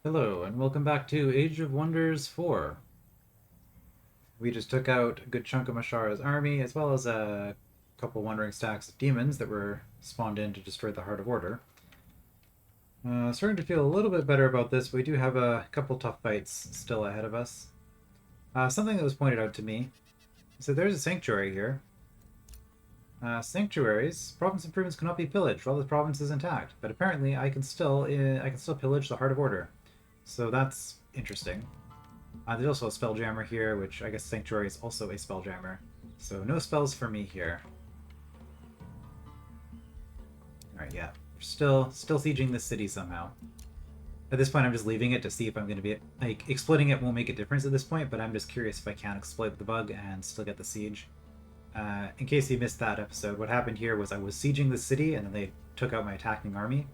Hello, and welcome back to Age of Wonders 4. We just took out a good chunk of Meshara's army, as well as a couple wandering stacks of demons that were spawned in to destroy the Heart of Order. Starting to feel a little bit better about this. We do have a couple tough fights still ahead of us. Something that was pointed out to me. So there's a sanctuary here. Sanctuaries, province improvements cannot be pillaged while the province is intact, but apparently I can still pillage the Heart of Order. So that's interesting. There's also a Spelljammer here, which I guess Sanctuary is also a Spelljammer. So no spells for me here. Alright, yeah. We're still sieging this city somehow. At this point, I'm just leaving it to see if I'm going to be... Like, exploiting it won't make a difference at this point, but I'm just curious if I can exploit the bug and still get the siege. In case you missed that episode, what happened here was I was sieging the city, and then they took out my attacking army.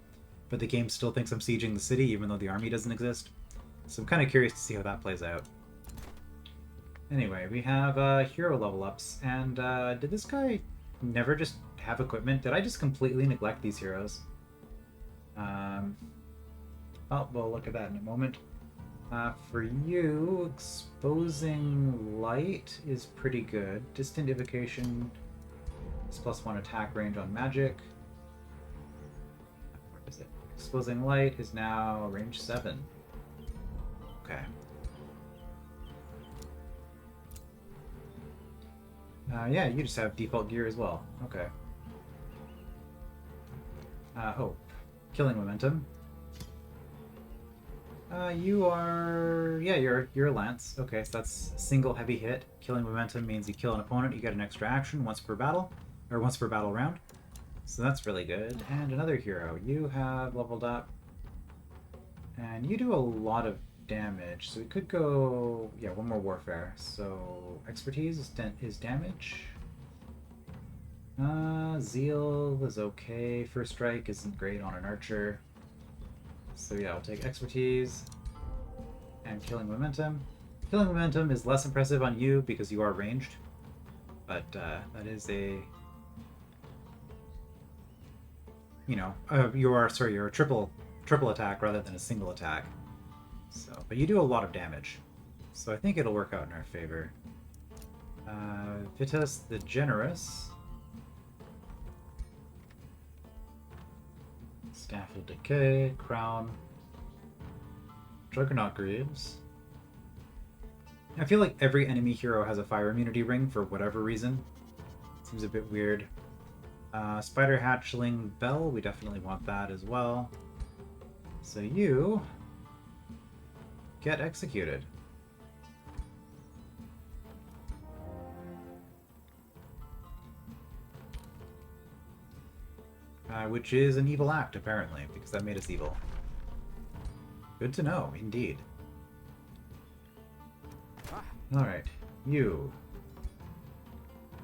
But the game still thinks I'm sieging the city, even though the army doesn't exist. So I'm kind of curious to see how that plays out. Anyway, we have hero level ups, and did this guy never just have equipment? Did I just completely neglect these heroes? Um, oh, we'll look at that in a moment. For you, exposing light is pretty good. Distant evocation is +1 attack range on magic. Where is it? Exposing light is now range 7. Okay. Yeah, you just have default gear as well. Okay. Oh, killing momentum. You are... Yeah, you're a lance. Okay, so that's single heavy hit. Killing momentum means you kill an opponent, you get an extra action once per battle, or once per battle round. So that's really good. And another hero. You have leveled up, and you do a lot of damage. So we could go... Yeah, one more warfare. So expertise is damage. Zeal is okay. First strike isn't great on an archer. So yeah, I'll take expertise and killing momentum. Killing momentum is less impressive on you because you are ranged, but that is a, you're a triple attack rather than a single attack. So, but you do a lot of damage, so I think it'll work out in our favor. Vitus the Generous. Staff of Decay, Crown, Juggernaut Greaves. I feel like every enemy hero has a fire immunity ring for whatever reason. Seems a bit weird. Spider Hatchling Bell, we definitely want that as well. So you get executed. Which is an evil act, apparently, because that made us evil. Good to know, indeed. Alright, you.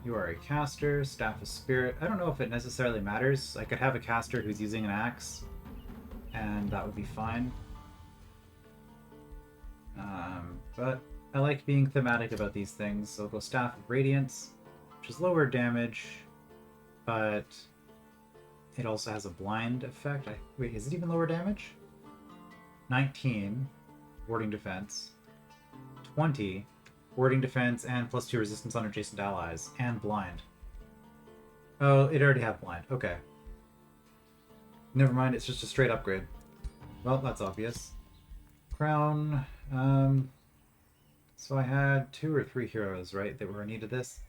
You are a caster, Staff of Spirit. I don't know if it necessarily matters. I could have a caster who's using an axe, and that would be fine. But I like being thematic about these things, so I'll go Staff of Radiance, which is lower damage, but it also has a blind effect. Wait, is it even lower damage? 19, warding defense. 20, warding defense and +2 resistance on adjacent allies, and blind. Oh, it already had blind. Okay. Never mind, it's just a straight upgrade. Well, that's obvious. Crown. So I had 2 or 3 heroes, right, that were in need of this.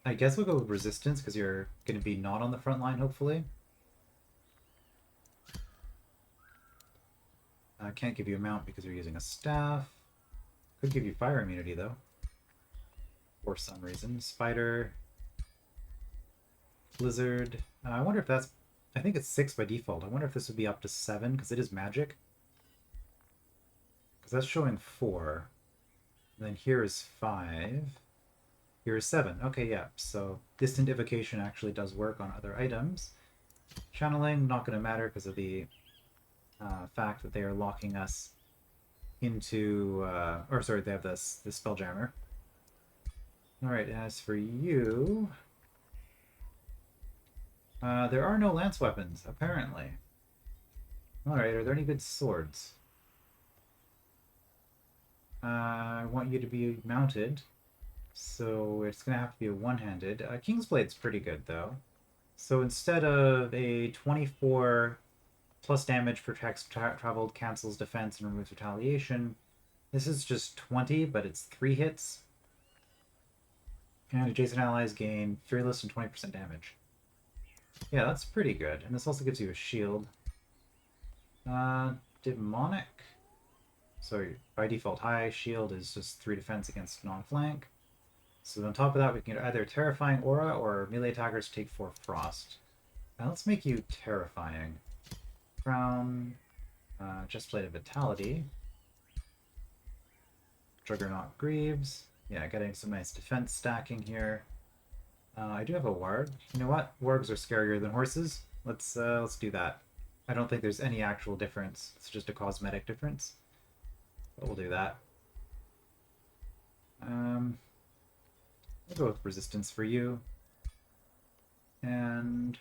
I guess we'll go with resistance, because you're going to be not on the front line, hopefully. I can't give you a mount because you're using a staff. Could give you fire immunity, though. For some reason. Spider. Blizzard. I wonder if that's... I think it's 6 by default. I wonder if this would be up to 7, because it is magic. Because that's showing 4. And then here is 5. Here is 7. Okay, yeah. So distant evocation actually does work on other items. Channeling, not going to matter because of the fact that they are locking us into... they have this Spelljammer. Alright, as for you... there are no lance weapons, apparently. Alright, are there any good swords? I want you to be mounted, so it's gonna have to be a one-handed. King's Blade's pretty good though. So instead of a 24 plus damage, protects traveled, cancels defense, and removes retaliation, this is just 20, but it's 3 hits. And adjacent allies gain fearless and 20% damage. Yeah, that's pretty good. And this also gives you a shield. Demonic. So by default, high shield is just 3 defense against non-flank. So on top of that, we can get either Terrifying Aura or melee attackers take 4 frost. Now let's make you Terrifying. Crown, Chestplate of Vitality. Juggernaut Greaves. Yeah, getting some nice defense stacking here. I do have a warg. You know what? Wargs are scarier than horses. Let's do that. I don't think there's any actual difference. It's just a cosmetic difference. But we'll do that. I'll go with resistance for you. And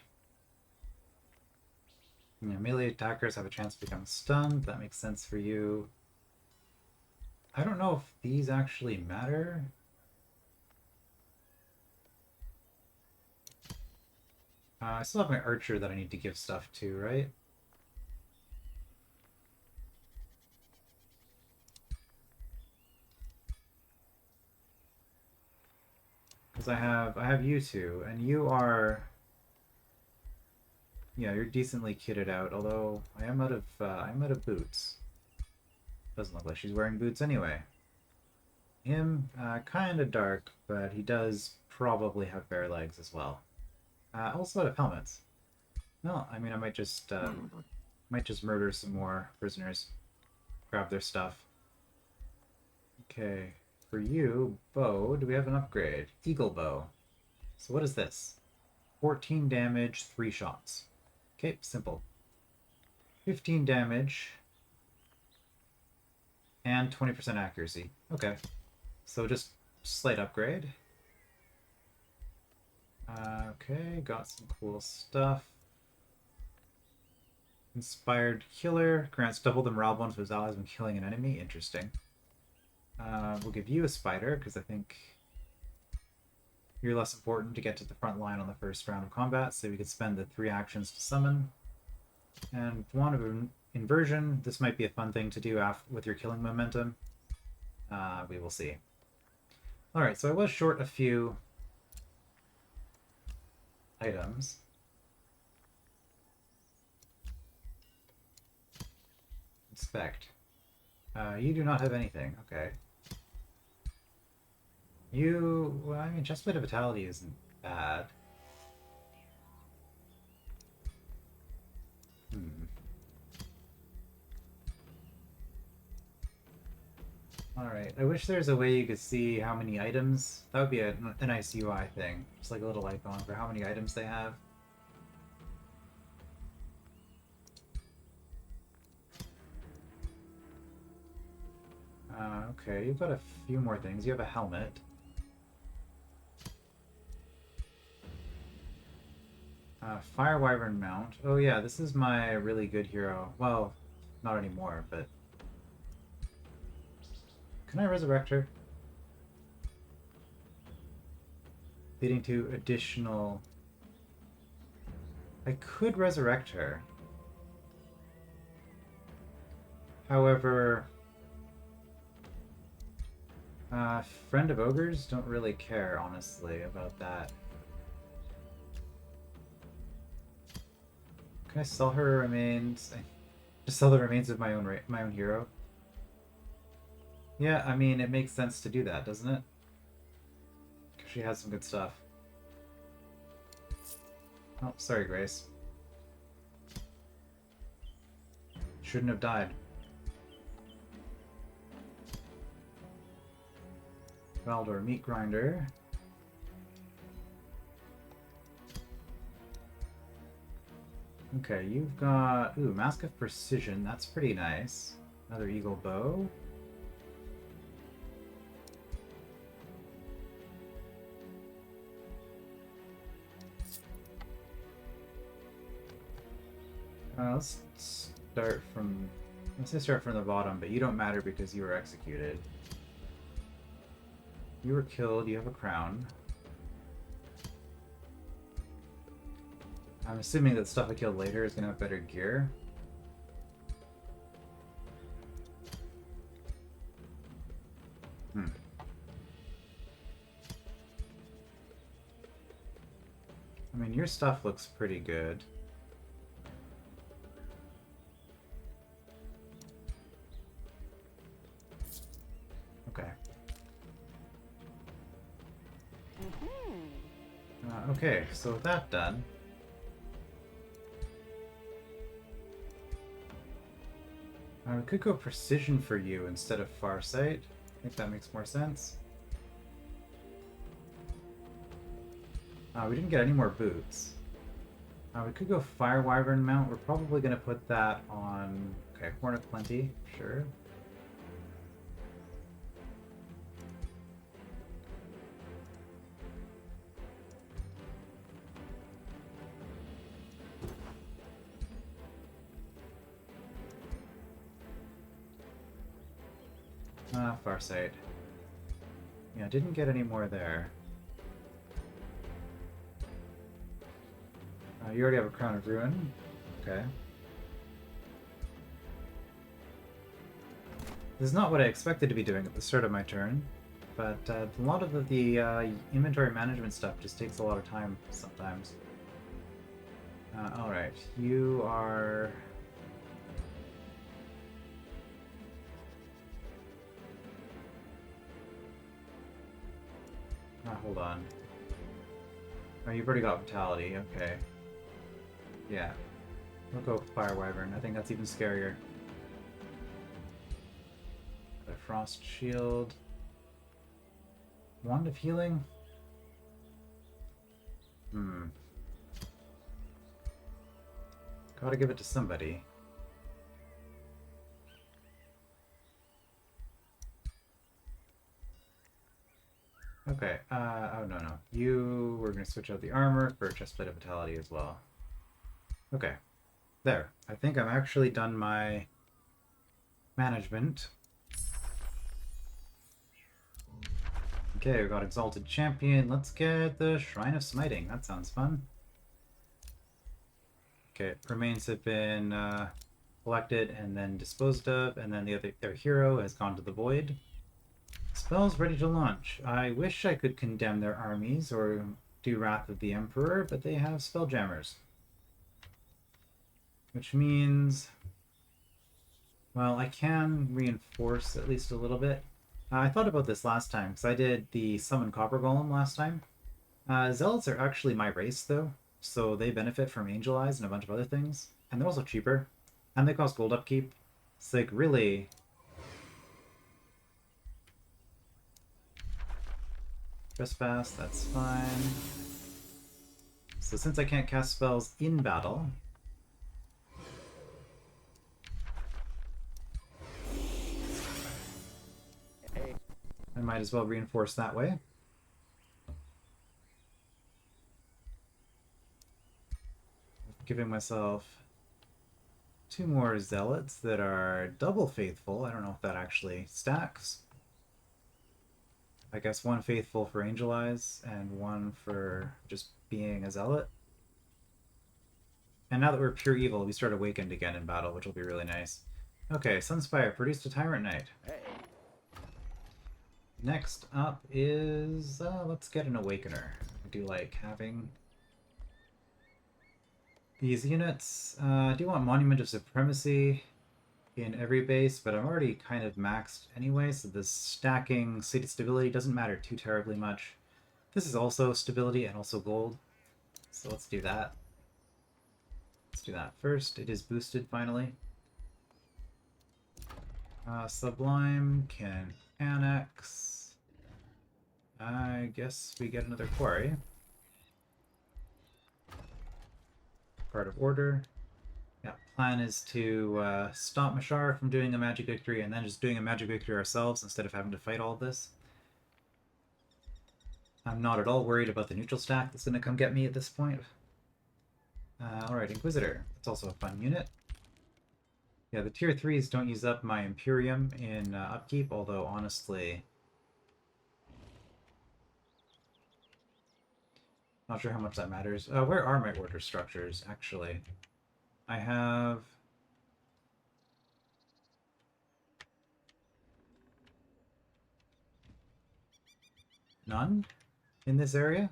yeah, melee attackers have a chance to become stunned. That makes sense for you. I don't know if these actually matter. I still have my archer that I need to give stuff to, right? Because I have you two, and you are, yeah, you're decently kitted out. Although I'm out of boots. Doesn't look like she's wearing boots anyway. Him, kind of dark, but he does probably have bare legs as well. Also out of helmets. No, I mean I might just murder some more prisoners, grab their stuff. Okay, for you, bow. Do we have an upgrade? Eagle bow. So what is this? 14 damage, 3 shots. Okay, simple. 15 damage and 20% accuracy. Okay, so just slight upgrade. Okay, got some cool stuff. Inspired Killer grants double the morale bonus of his allies when killing an enemy. Interesting. We'll give you a spider because I think you're less important to get to the front line on the first round of combat, so we could spend the 3 actions to summon. And Wand of Inversion, this might be a fun thing to do with your killing momentum. We will see. Alright, so I was short a few items. Inspect. You do not have anything. Okay. You... Well, I mean, Chestplate of Vitality isn't bad. Alright, I wish there's a way you could see how many items. That would be a nice UI thing. Just like a little icon for how many items they have. Okay, you've got a few more things. You have a helmet. Fire Wyvern mount. Oh yeah, this is my really good hero. Well, not anymore, but... Can I resurrect her? Leading to additional... I could resurrect her. However... Friend of Ogres don't really care, honestly, about that. Can I sell her remains? Just sell the remains of my own hero? Yeah, I mean, it makes sense to do that, doesn't it? Because she has some good stuff. Oh, sorry, Grace. Shouldn't have died. Valdor Meat Grinder. Okay, you've got... Ooh, Mask of Precision. That's pretty nice. Another Eagle Bow. Let's start from the bottom, but you don't matter because you were executed. You were killed, you have a crown. I'm assuming that stuff I killed later is gonna have better gear. I mean, your stuff looks pretty good. Okay. Okay, so with that done, we could go precision for you instead of farsight. I think that makes more sense. We didn't get any more boots. We could go Fire Wyvern mount. We're probably going to put that on... Okay, Horn of Plenty, sure. Farsight. Yeah, didn't get any more there. You already have a Crown of Ruin. Okay. This is not what I expected to be doing at the start of my turn, but a lot of the inventory management stuff just takes a lot of time sometimes. Alright, you are... hold on. Oh, you've already got Vitality, okay. Yeah. We'll go Fire Wyvern. I think that's even scarier. The Frost Shield. Wand of Healing? Gotta give it to somebody. Okay, oh no. We're gonna switch out the armor for Chestplate of Vitality as well. Okay, there. I think I'm actually done my management. Okay, we've got Exalted Champion. Let's get the Shrine of Smiting. That sounds fun. Okay, remains have been collected and then disposed of, and then their hero has gone to the void. Spells ready to launch. I wish I could condemn their armies or do Wrath of the Emperor, but they have Spelljammers. Which means... well, I can reinforce at least a little bit. I thought about this last time, because I did the Summon Copper Golem last time. Zealots are actually my race, though, so they benefit from Angel Eyes and a bunch of other things. And they're also cheaper. And they cost gold upkeep. It's like, really... Trespass, that's fine. So since I can't cast spells in battle... I might as well reinforce that way. Giving myself 2 more Zealots that are double faithful. I don't know if that actually stacks. I guess 1 faithful for Angel Eyes and 1 for just being a Zealot. And now that we're pure evil, we start Awakened again in battle, which will be really nice. Okay, Sunspire produced a Tyrant Knight. Hey. Next up is... let's get an Awakener. I do like having these units. I do want Monument of Supremacy in every base, but I'm already kind of maxed anyway, so this stacking city stability doesn't matter too terribly much. This is also stability and also gold, so let's do that. Let's do that first. It is boosted finally. Sublime can annex. I guess we get another quarry. Card of Order. Yeah, plan is to stop Meshara from doing a magic victory and then just doing a magic victory ourselves instead of having to fight all of this. I'm not at all worried about the neutral stack that's going to come get me at this point. Alright, Inquisitor. It's also a fun unit. Yeah, the tier 3s don't use up my Imperium in upkeep, although honestly... Not sure how much that matters. Where are my order structures, actually? I have... none in this area?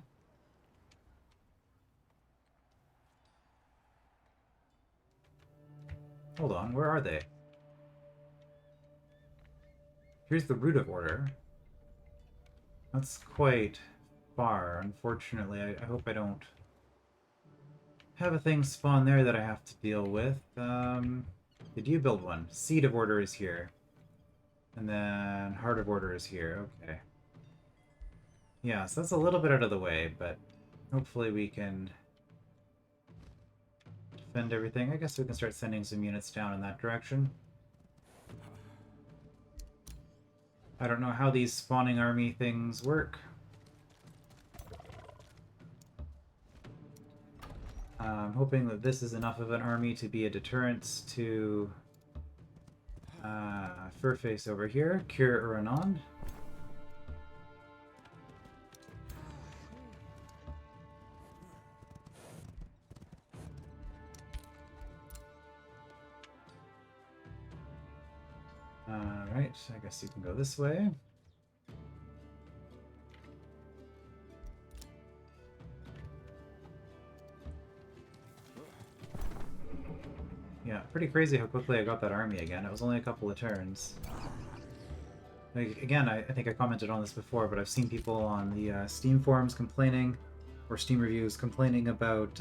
Hold on, where are they? Here's the root of order. That's quite far, unfortunately. I hope I don't have a thing spawn there that I have to deal with. Did you build one? Seed of order is here. And then heart of order is here. Okay. Yeah, so that's a little bit out of the way, but hopefully we can defend everything. I guess we can start sending some units down in that direction. I don't know how these spawning army things work. I'm hoping that this is enough of an army to be a deterrence to Furface over here. Cure Uranon. Alright, I guess you can go this way. Yeah, pretty crazy how quickly I got that army again. It was only a couple of turns. Like, again, I think I commented on this before, but I've seen people on the Steam forums complaining, or Steam reviews complaining about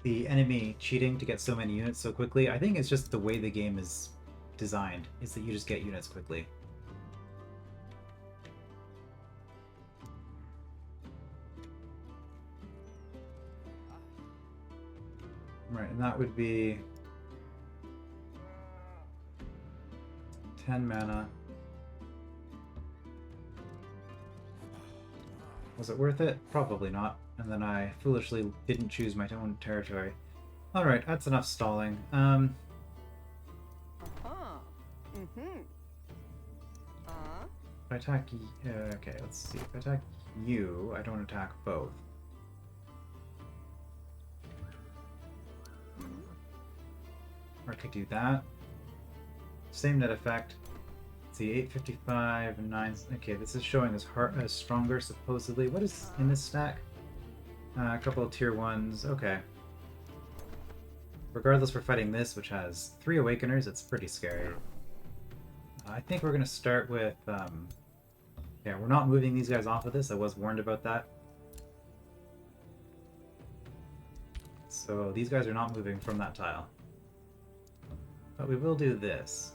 the enemy cheating to get so many units so quickly. I think it's just the way the game is designed, is that you just get units quickly. Right, and that would be 10 mana. Was it worth it? Probably not. And then I foolishly didn't choose my own territory. Alright, that's enough stalling. If I attack okay, let's see. If I attack you, I don't attack both. Or I could do that. Same net effect. Let's see, 855 and 9. Okay, this is showing as stronger, supposedly. What is in this stack? A couple of tier 1s. Okay. Regardless, we're fighting this, which has 3 Awakeners. It's pretty scary. I think we're going to start with... yeah, we're not moving these guys off of this. I was warned about that. So these guys are not moving from that tile. But we will do this.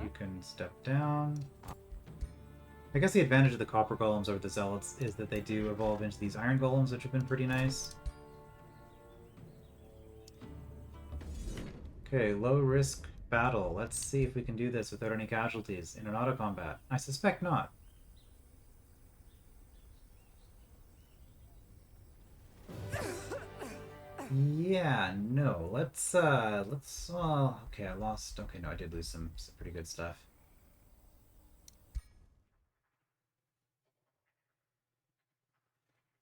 You can step down. I guess the advantage of the copper golems over the zealots is that they do evolve into these iron golems, which have been pretty nice. Okay, low risk battle. Let's see if we can do this without any casualties in an auto combat. I suspect not. Yeah, no. Let's well, okay, I lost. Okay, no, I did lose some pretty good stuff.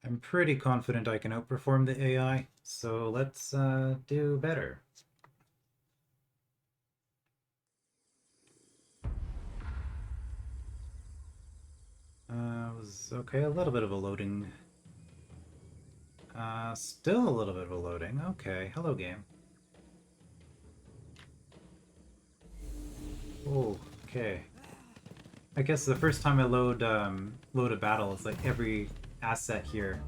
I'm pretty confident I can outperform the AI, so let's do better. Was okay, a little bit of a loading. Still a little bit of a loading. Okay, hello game. Oh, okay. I guess the first time I load a battle, it's like every asset here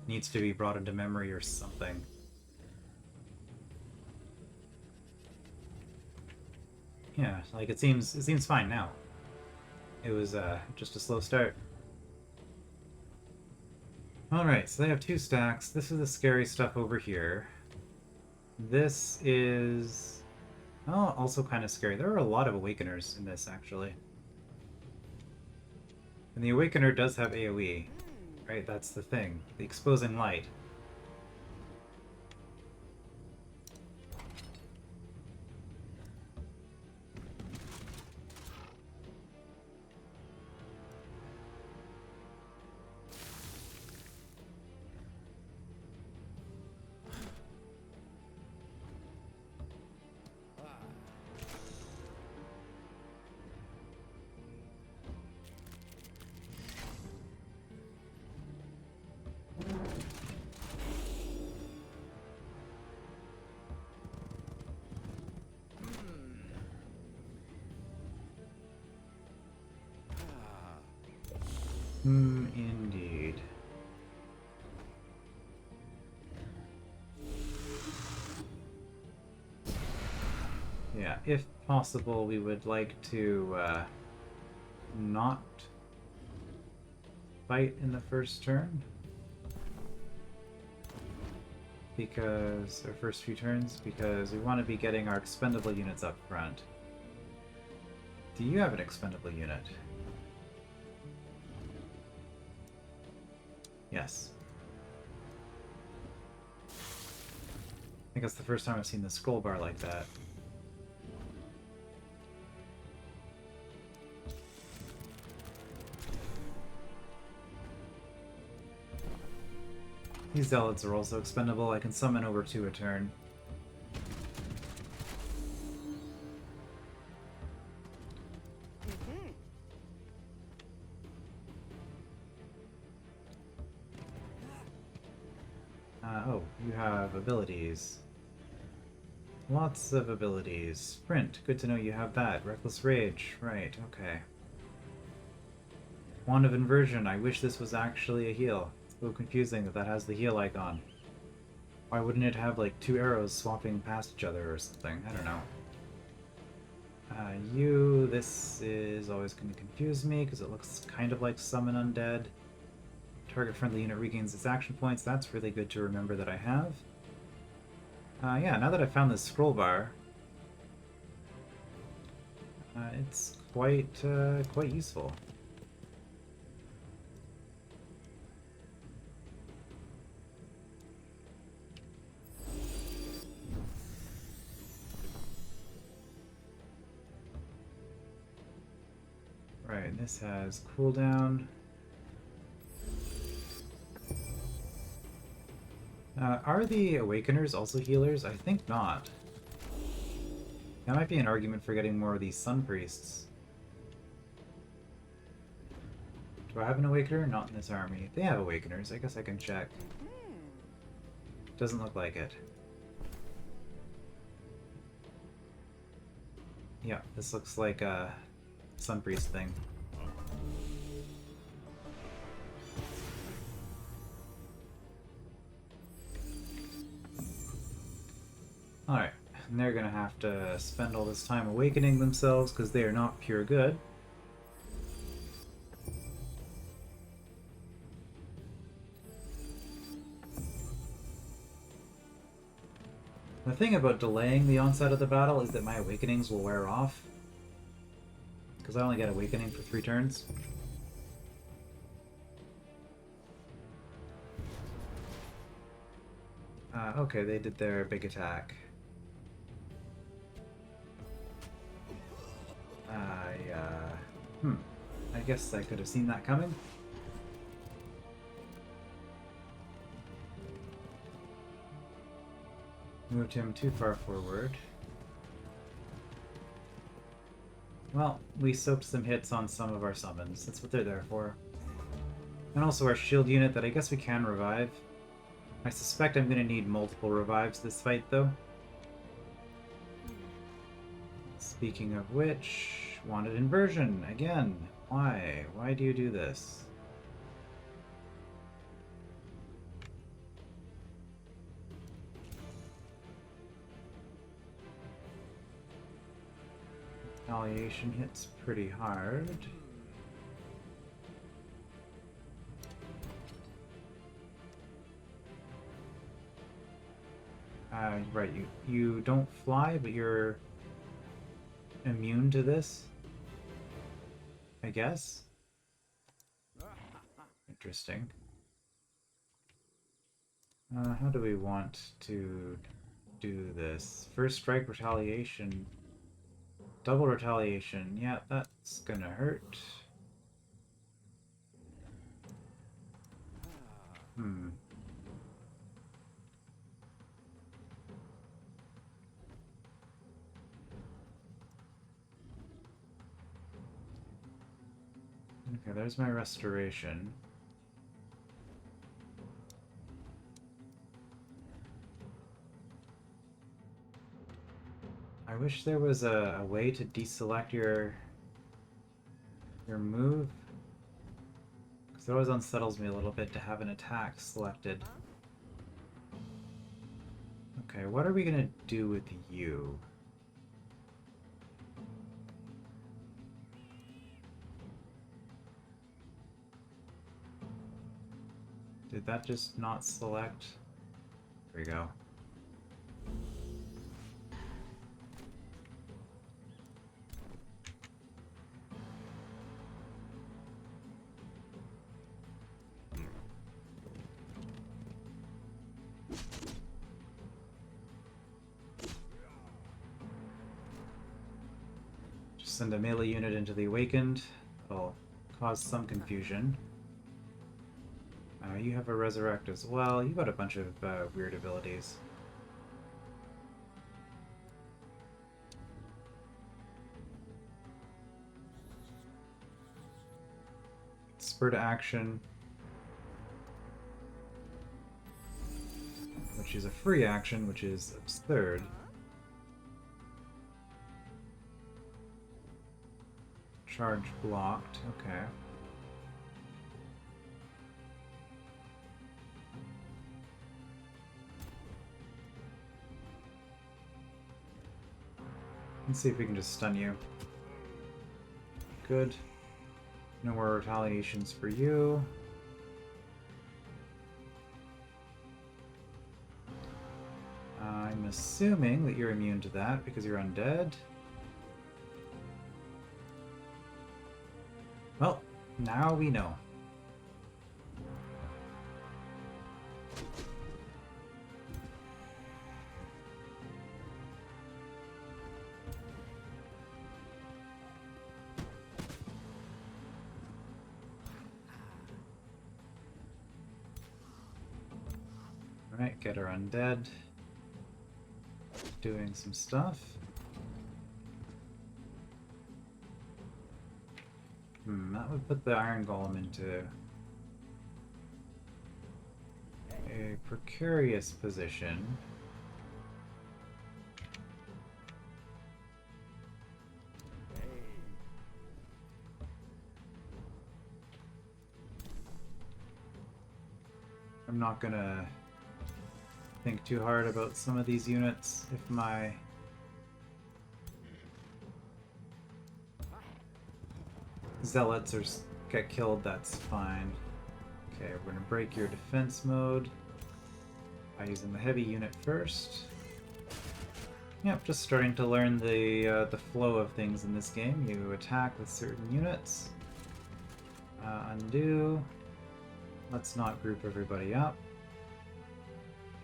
needs to be brought into memory or something. Yeah, like it seems fine now. It was just a slow start. Alright, so they have 2 stacks. This is the scary stuff over here. This is... oh, also kind of scary. There are a lot of Awakeners in this, actually. And the Awakener does have AoE. Right, that's the thing. The exposing light. Indeed. Yeah, if possible, we would like to not fight in the first turn. Because, or first few turns, because we want to be getting our expendable units up front. Do you have an expendable unit? Yes. I think it's the first time I've seen the scroll bar like that. These zealots are also expendable. I can summon over 2 a turn. Oh, you have abilities. Lots of abilities. Sprint, good to know you have that. Reckless Rage, right, okay. Wand of Inversion, I wish this was actually a heal. It's a little confusing that that has the heal icon. Why wouldn't it have like 2 arrows swapping past each other or something? I don't know. This is always going to confuse me because it looks kind of like Summon Undead. Target friendly unit regains its action points. That's really good to remember that I have. Yeah, now that I've found this scroll bar, it's quite useful. Right, this has cooldown. Are the Awakeners also healers? I think not. That might be an argument for getting more of these Sun Priests. Do I have an Awakener? Not in this army. They have Awakeners. I guess I can check. Doesn't look like it. Yeah, this looks like a Sun Priest thing. Alright, and they're gonna have to spend all this time awakening themselves because they are not pure good. The thing about delaying the onset of the battle is that my awakenings will wear off. Because I only get awakening for 3 turns. Okay, they did their big attack. I guess I could have seen that coming. Moved him too far forward. Well, we soaked some hits on some of our summons. That's what they're there for. And also our shield unit that I guess we can revive. I suspect I'm going to need multiple revives this fight, though. Speaking of which, wanted inversion again. Why? Why do you do this? Retaliation hits pretty hard. Right, you don't fly, but you're immune to this, I guess. Interesting. How do we want to do this? First strike retaliation. Double retaliation. Yeah, that's gonna hurt. Okay, there's my restoration. I wish there was a way to deselect your move. Because it always unsettles me a little bit to have an attack selected. Okay, what are we gonna do with you? Did that just not select? There we go. Just send a melee unit into the Awakened. That'll cause some confusion. You have a Resurrect as well. You've got a bunch of weird abilities. Spur to action, which is a free action, which is absurd. Charge blocked, okay. Let's see if we can just stun you. Good. No more retaliations for you. I'm assuming that you're immune to that because you're undead. Well, now we know. Alright, get her undead. Doing some stuff. That would put the Iron Golem into a precarious position. I'm not gonna think too hard about some of these units. If my zealots get killed, that's fine. Okay, we're gonna break your defense mode by using the heavy unit first. Yep, just starting to learn the flow of things in this game. You attack with certain units. Undo. Let's not group everybody up.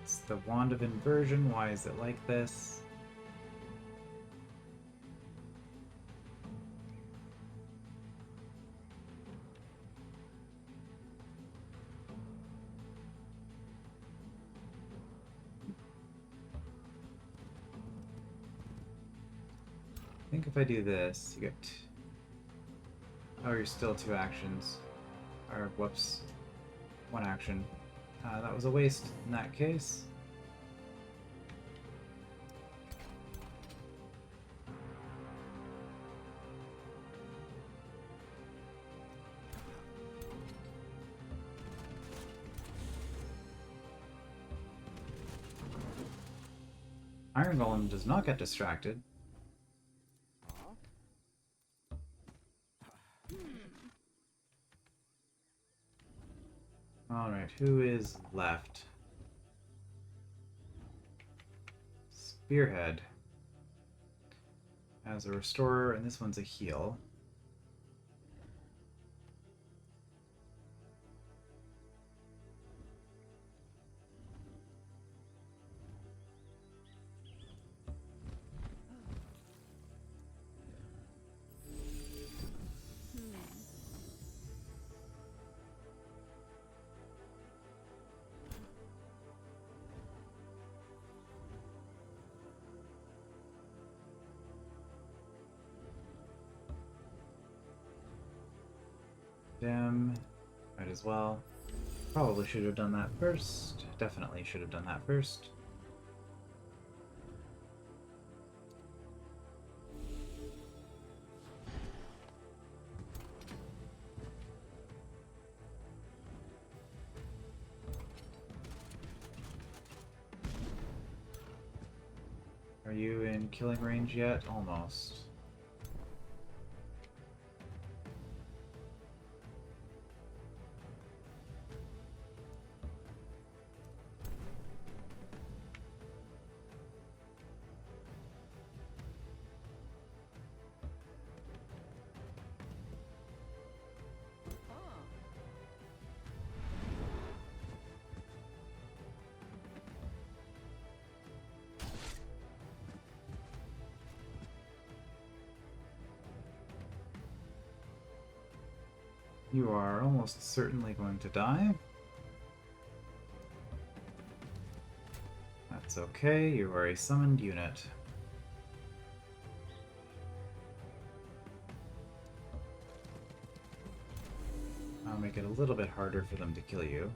It's the Wand of Inversion. Why is it like this? I think if I do this, you get... Oh, you're still 2 actions. Or, whoops. 1 action. That was a waste in that case. Iron Golem does not get distracted. Alright, who is left? Spearhead as a restorer, and this one's a heal. Gem, might as well. Probably should have done that first. Definitely should have done that first. you in killing range yet? Almost. You are almost certainly going to die. That's okay, you are a summoned unit. I'll make it a little bit harder for them to kill you.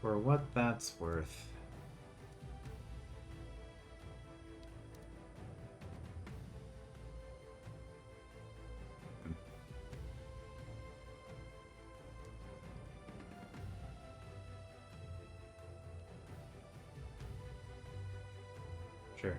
For what that's worth. Sure.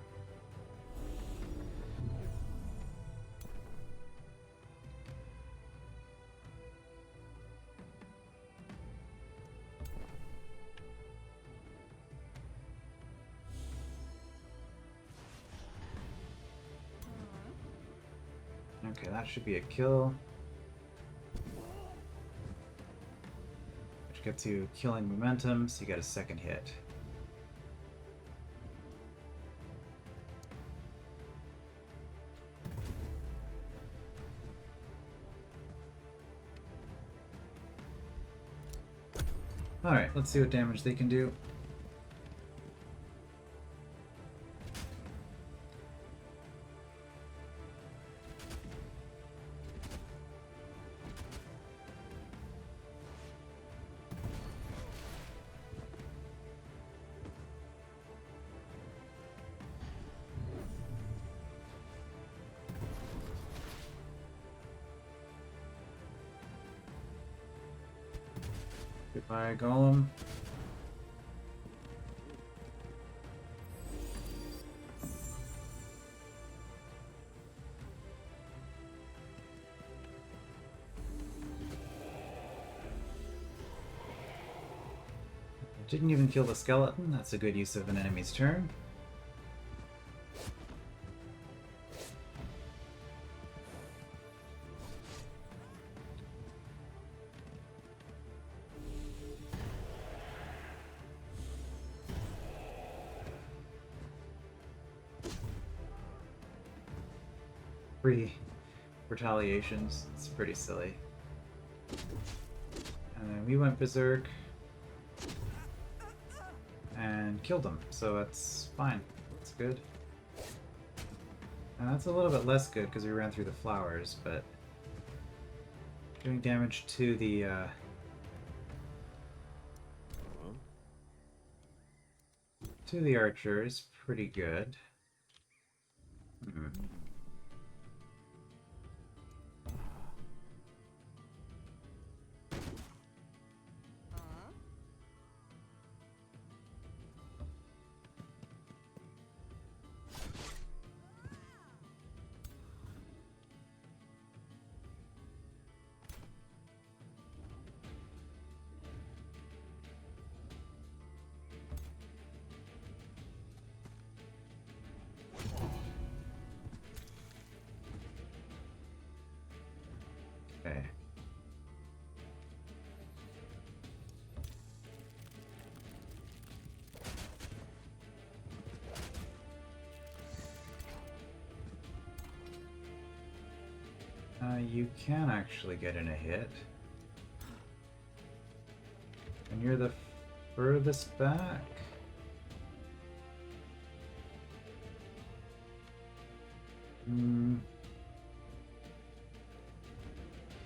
Okay, that should be a kill. Which gets you killing momentum, so you get a second hit. Alright, let's see what damage they can do. Goodbye, Golem. Didn't even kill the skeleton. That's a good use of an enemy's turn. Three retaliations. It's pretty silly. And then we went berserk and killed them, so that's fine. That's good. And that's a little bit less good because we ran through the flowers, but doing damage to the archer is pretty good. Okay. You can actually get in a hit. And you're the furthest back. You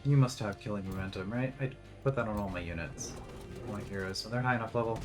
must have killing momentum, right? I put that on all my units. All my heroes, so they're high enough level.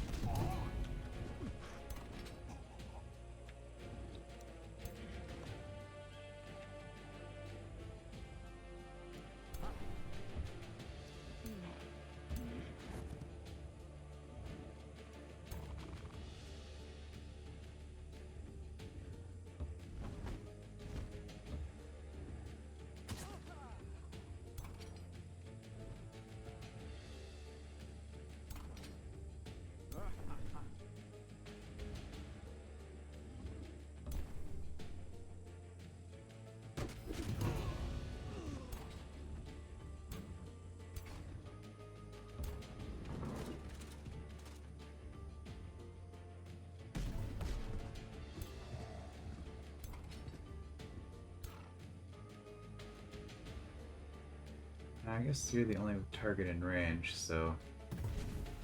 I guess you're the only target in range, so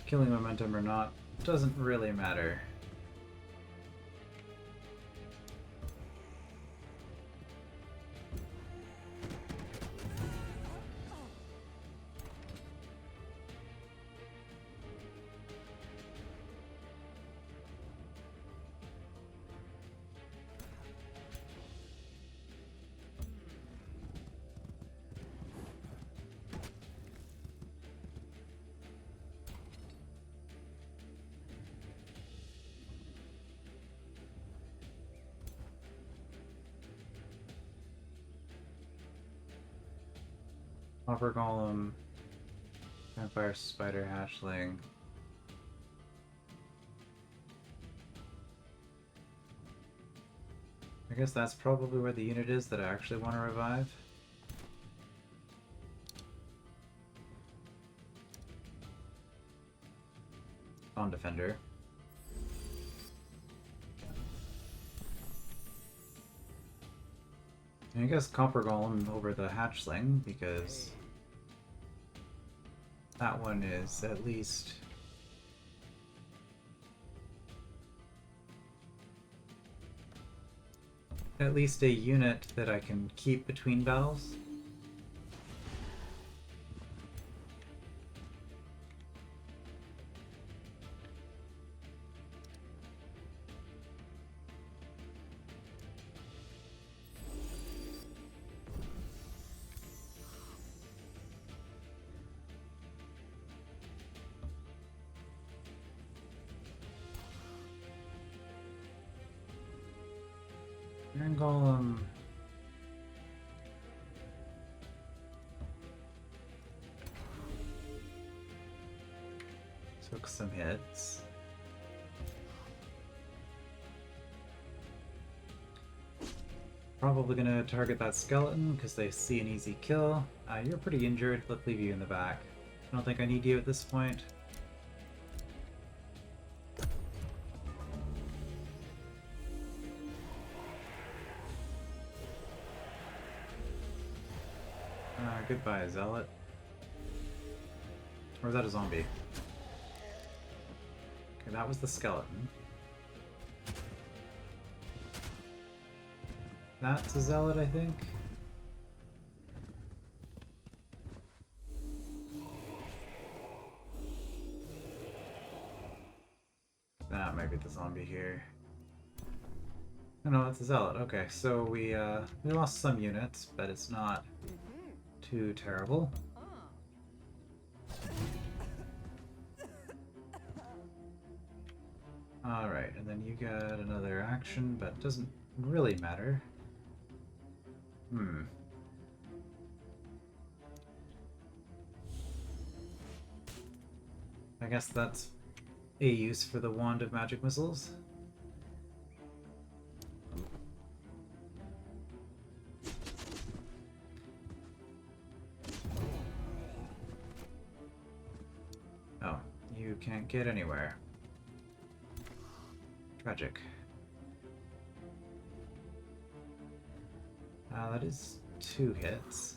killing momentum or not doesn't really matter. Hopper Golem, Vampire Spider Hatchling. I guess that's probably where the unit is that I actually want to revive. On Defender. And I guess Copper Golem over the Hatchling, because that one is at least a unit that I can keep between battles. Iron Golem. Took some hits. Probably gonna target that skeleton because they see an easy kill. You're pretty injured. Let's leave you in the back. I don't think I need you at this point. Goodbye, Zealot. Or is that a zombie? Okay, that was the skeleton. That's a Zealot, I think. That might be the zombie here. Oh, no, that's a Zealot. Okay, so we lost some units, but it's not too terrible. Alright, and then you got another action, but it doesn't really matter. I guess that's a use for the Wand of Magic Missiles. Oh, you can't get anywhere. Tragic. That is 2 hits.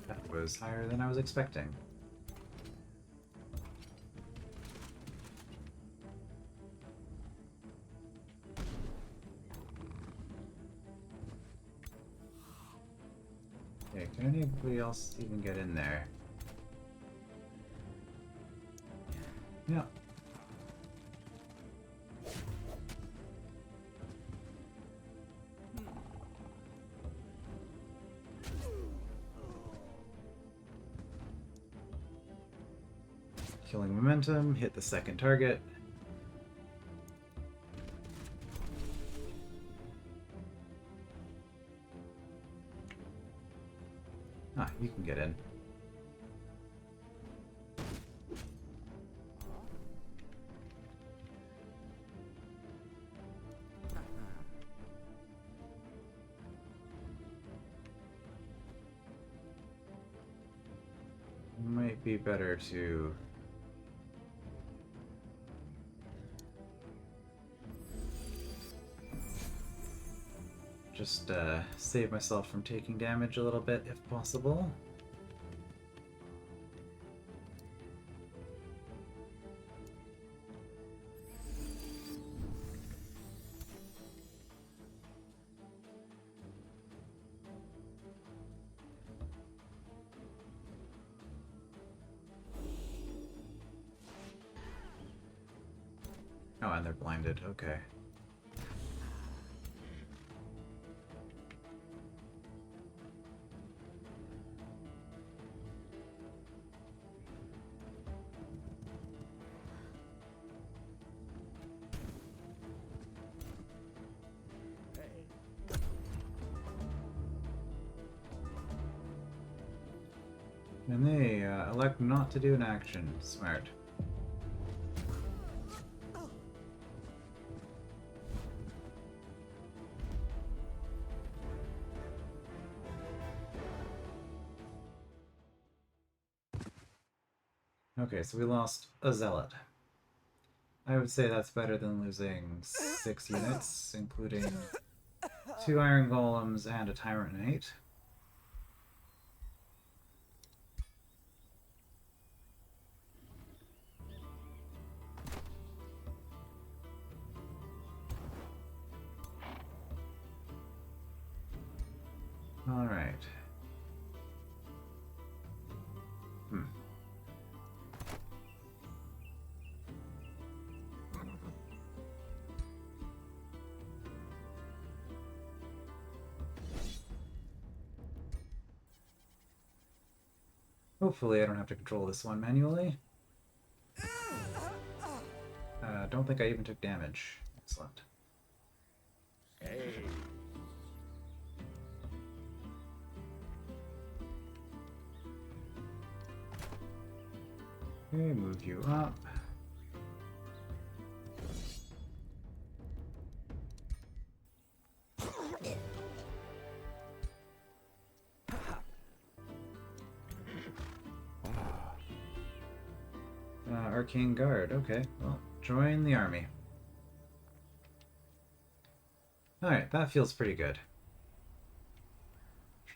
That was higher than I was expecting. Okay, can any Nobody else even get in there. Yeah. Killing momentum, hit the second target. Ah, you can get in. Might be better to just save myself from taking damage a little bit if possible. Oh, and they're blinded. Okay. And they elect not to do an action. Smart. Okay, so we lost a zealot. I would say that's better than losing 6 units, including 2 iron golems and a tyrant knight. Alright. Hopefully I don't have to control this one manually. Don't think I even took damage. Excellent. Hey. Okay, move you up. Arcane Guard. Okay, well, join the army. Alright, that feels pretty good.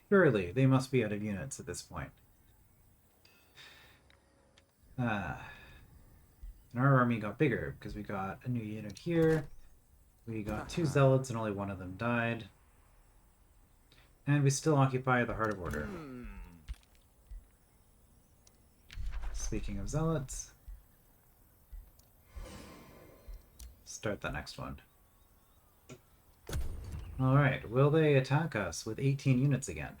Surely, they must be out of units at this point. And our army got bigger, because we got a new unit here. We got 2 zealots and only one of them died. And we still occupy the Heart of Order. Speaking of zealots, start the next one. Alright, will they attack us with 18 units again?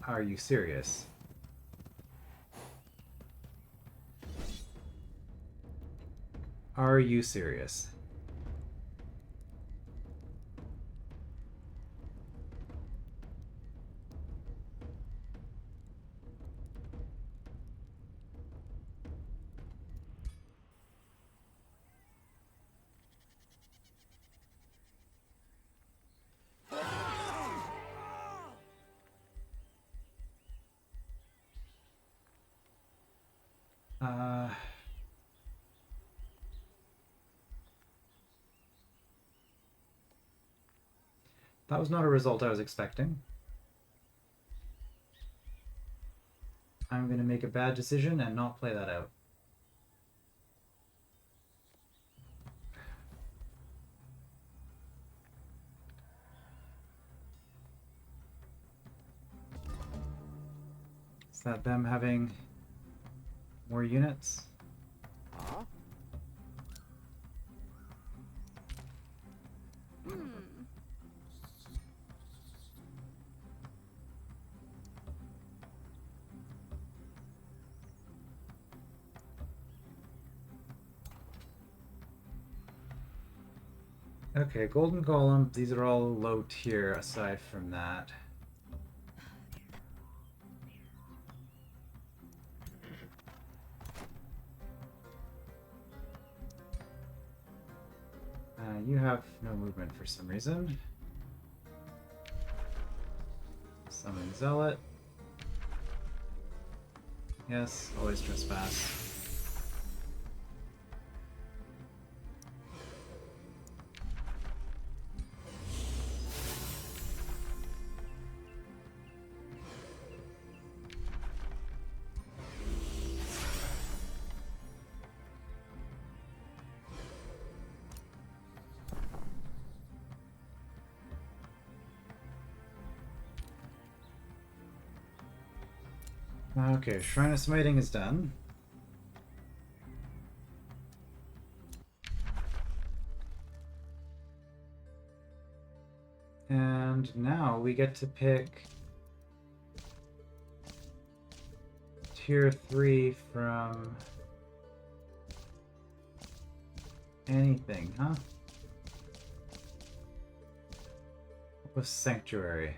Are you serious? Are you serious? That was not a result I was expecting. I'm going to make a bad decision and not play that out. Is that them having more units? Huh? Okay, Golden Golem, these are all low tier aside from that. You have no movement for some reason. Summon Zealot. Yes, always trespass. Okay, Shrine of Smiting is done. And now we get to pick tier 3 from anything, huh? What was Sanctuary?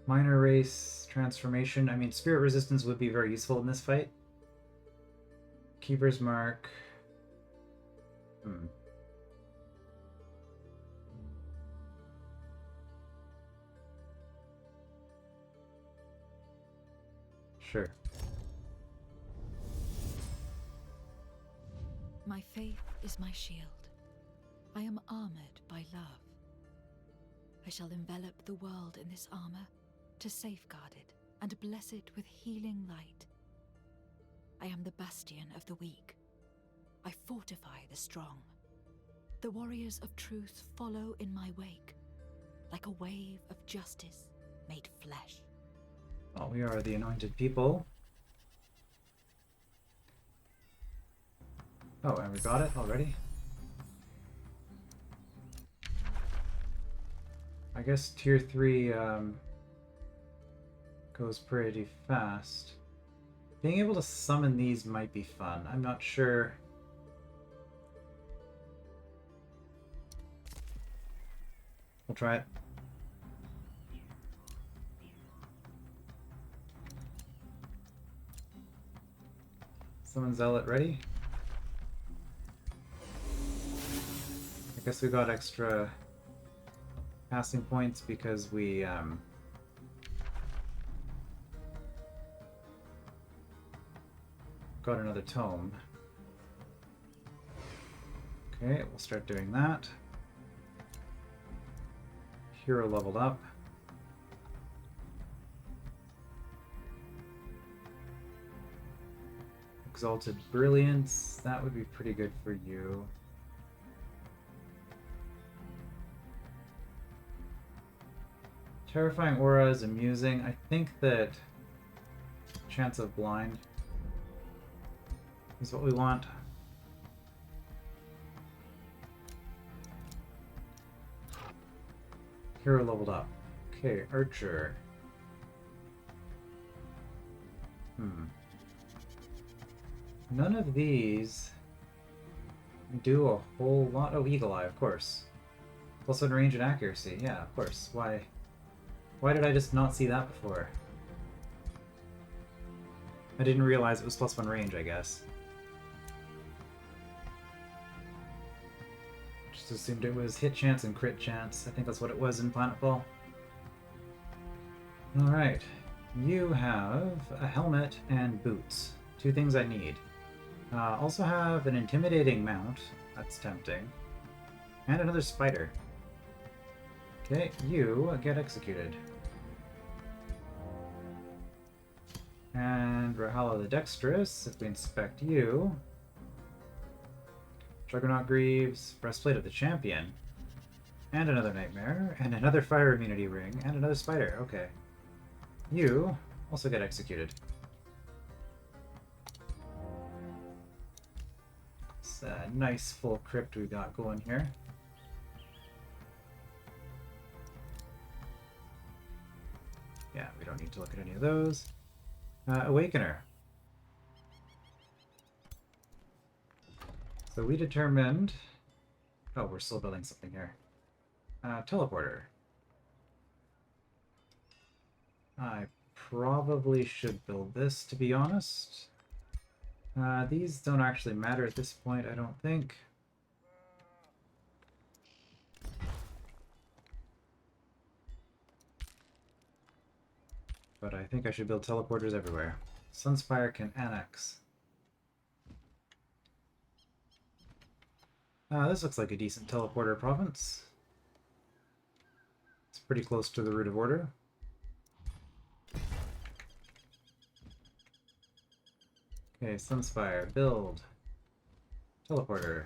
Minor race transformation. I mean, spirit resistance would be very useful in this fight. Keeper's Mark. Sure. My faith is my shield. I am armored by love. I shall envelop the world in this armor to safeguard it and bless it with healing light. I am the bastion of the weak. I fortify the strong. The warriors of truth follow in my wake, like a wave of justice made flesh. Well, we are the anointed people. Oh, and we got it already? I guess tier 3 goes pretty fast. Being able to summon these might be fun. I'm not sure. We'll try it. Summon Zealot ready? I guess we got extra passing points because we got another tome. Okay, we'll start doing that. Hero leveled up. Exalted Brilliance, that would be pretty good for you. Terrifying Aura is amusing. I think that Chance of Blind is what we want. Hero leveled up. Okay, Archer. None of these do a whole lot. Oh, Eagle Eye, of course. Plus 1 range and accuracy. Yeah, of course. Why did I just not see that before? I didn't realize it was plus 1 range, I guess. Just assumed it was hit chance and crit chance. I think that's what it was in Planetfall. Alright. You have a helmet and boots. 2 things I need. Also have an intimidating mount. That's tempting. And another spider. Okay, you get executed. And Rahala the Dexterous, if we inspect you. Juggernaut Greaves, Breastplate of the Champion. And another nightmare, and another fire immunity ring, and another spider. Okay. You also get executed. It's a nice full crypt we got going here. Yeah, we don't need to look at any of those. Awakener. So we determined... Oh, we're still building something here. Teleporter. I probably should build this, to be honest. These don't actually matter at this point, I don't think. But I think I should build teleporters everywhere. Sunspire can annex. This looks like a decent teleporter province. It's pretty close to the root of order. Okay, Sunspire, build. Teleporter.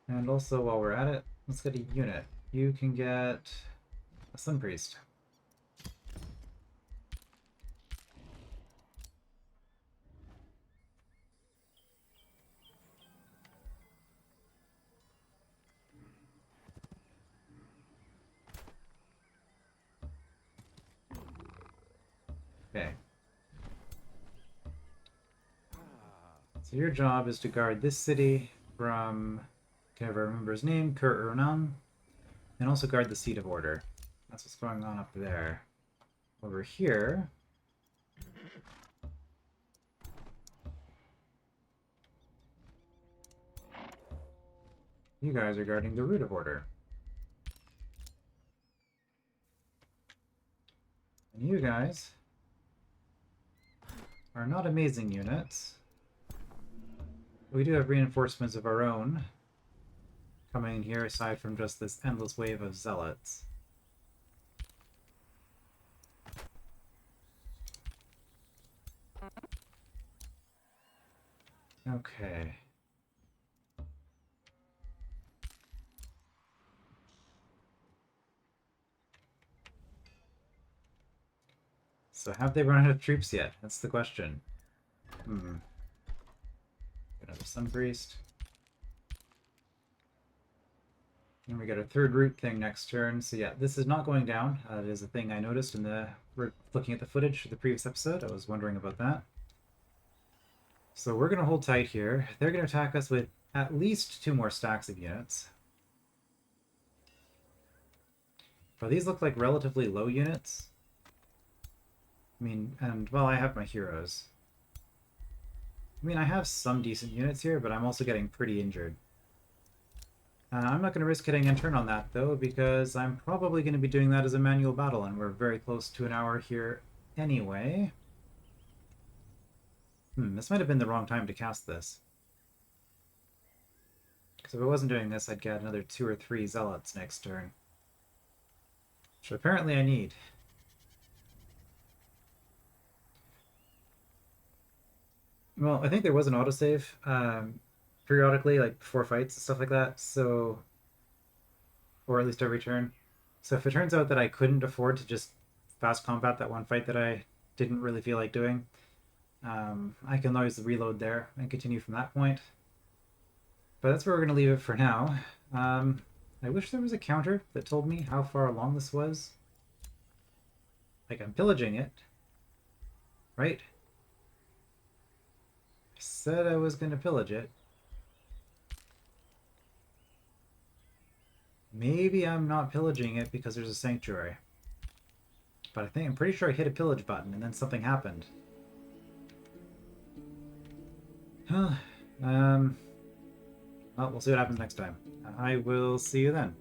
And also, while we're at it, let's get a unit. You can get a Sun Priest. Okay. So your job is to guard this city from, can I ever remember his name, Kur-Urnan, and also guard the Seat of Order. That's what's going on up there. Over here, you guys are guarding the Root of Order. And you guys are not amazing units. We do have reinforcements of our own coming in here, aside from just this endless wave of zealots. Okay. So have they run out of troops yet? That's the question. Another Sun Priest. And we got a third root thing next turn. So yeah, this is not going down. It is a thing I noticed in the... looking at the footage for the previous episode. I was wondering about that. So we're going to hold tight here. They're going to attack us with at least 2 more stacks of units. But these look like relatively low units. I mean, and, well, I have my heroes. I mean, I have some decent units here, but I'm also getting pretty injured. I'm not going to risk hitting end turn on that, though, because I'm probably going to be doing that as a manual battle, and we're very close to an hour here anyway. This might have been the wrong time to cast this. Because if I wasn't doing this, I'd get another 2 or 3 zealots next turn. Which apparently I need. Well, I think there was an autosave periodically, like before fights and stuff like that, so... or at least every turn. So if it turns out that I couldn't afford to just fast combat that one fight that I didn't really feel like doing, I can always reload there and continue from that point. But that's where we're going to leave it for now. I wish there was a counter that told me how far along this was. Like, I'm pillaging it, right? I said I was going to pillage it. Maybe I'm not pillaging it because there's a sanctuary. But I'm pretty sure I hit a pillage button and then something happened. Well, we'll see what happens next time. I will see you then.